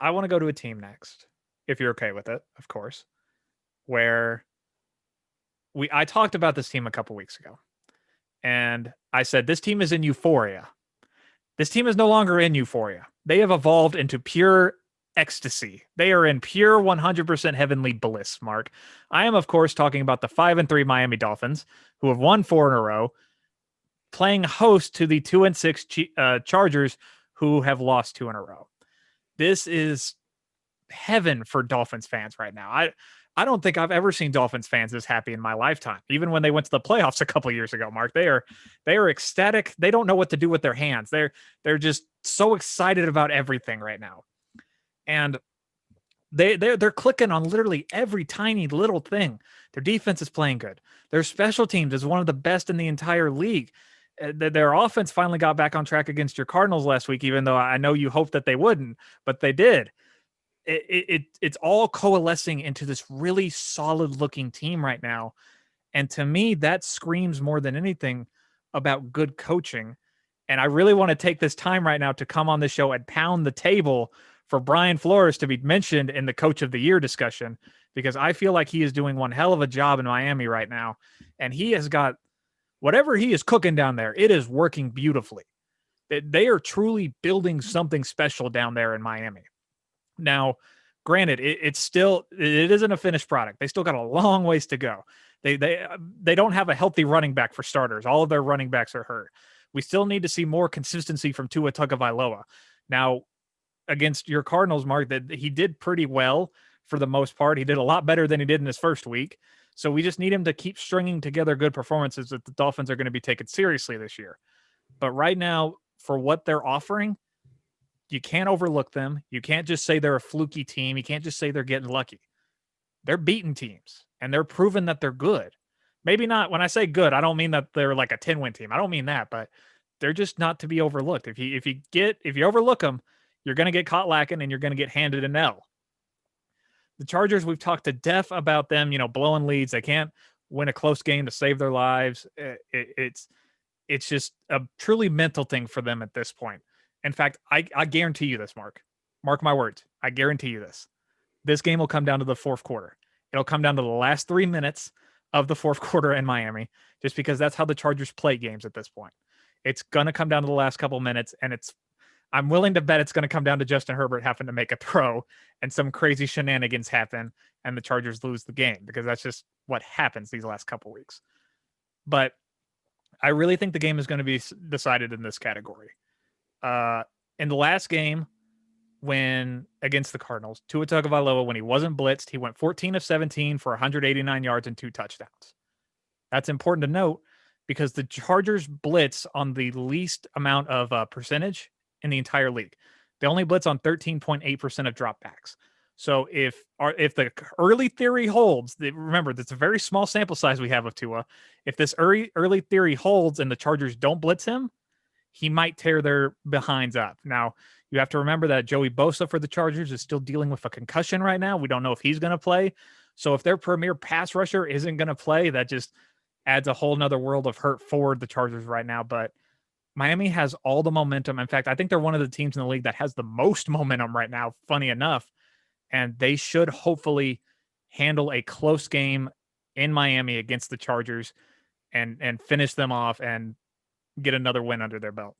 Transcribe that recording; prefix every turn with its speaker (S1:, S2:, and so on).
S1: I want to go to a team next, if you're okay with it, of course, where I talked about this team a couple weeks ago, and I said this team is in euphoria. This team is no longer in euphoria. They have evolved into pure ecstasy. They are in pure 100% heavenly bliss, Mark. I am, of course, talking about the 5-3 Miami Dolphins, who have won 4 in a row, playing host to the 2-6 Chargers, who have lost 2 in a row. This is heaven for Dolphins fans right now. I don't think I've ever seen Dolphins fans this happy in my lifetime. Even when they went to the playoffs a couple years ago, Mark, they are ecstatic. They don't know what to do with their hands. They're just so excited about everything right now, and they're clicking on literally every tiny little thing. Their defense is playing good. Their special teams is one of the best in the entire league. Their offense finally got back on track against your Cardinals last week, even though I know you hoped that they wouldn't, but they did. It's all coalescing into this really solid looking team right now. And to me, that screams more than anything about good coaching. And I really want to take this time right now to come on the show and pound the table for Brian Flores to be mentioned in the Coach of the Year discussion, because I feel like he is doing one hell of a job in Miami right now. And he has got whatever he is cooking down there, it is working beautifully. They are truly building something special down there in Miami. Now, granted, it isn't a finished product. They still got a long ways to go. They don't have a healthy running back for starters. All of their running backs are hurt. We still need to see more consistency from Tua Tagovailoa. Now, against your Cardinals, Mark, that he did pretty well for the most part. He did a lot better than he did in his first week. So we just need him to keep stringing together good performances that the Dolphins are going to be taken seriously this year. But right now, for what they're offering, you can't overlook them. You can't just say they're a fluky team. You can't just say they're getting lucky. They're beating teams, and they're proving that they're good. Maybe not. When I say good, I don't mean that they're like a 10-win team. I don't mean that, but they're just not to be overlooked. If you overlook them, you're going to get caught lacking, and you're going to get handed an L. The Chargers, we've talked to death about them, blowing leads. They can't win a close game to save their lives. It's just a truly mental thing for them at this point. In fact, I guarantee you this, Mark. Mark my words. I guarantee you this. This game will come down to the fourth quarter. It'll come down to the last 3 minutes of the fourth quarter in Miami, just because that's how the Chargers play games at this point. It's going to come down to the last couple minutes, and I'm willing to bet it's going to come down to Justin Herbert having to make a throw and some crazy shenanigans happen and the Chargers lose the game, because that's just what happens these last couple weeks. But I really think the game is going to be decided in this category. In the last game, when against the Cardinals, Tua Tagovailoa, when he wasn't blitzed, he went 14 of 17 for 189 yards and 2 touchdowns. That's important to note, because the Chargers blitz on the least amount of percentage in the entire league. They only blitz on 13.8% of dropbacks. So if the early theory holds, remember, that's a very small sample size we have of Tua. If this early theory holds and the Chargers don't blitz him, he might tear their behinds up. Now, you have to remember that Joey Bosa for the Chargers is still dealing with a concussion right now. We don't know if he's going to play. So if their premier pass rusher isn't going to play, that just adds a whole nother world of hurt for the Chargers right now. But Miami has all the momentum. In fact, I think they're one of the teams in the league that has the most momentum right now, funny enough. And they should hopefully handle a close game in Miami against the Chargers and finish them off and get another win under their belt.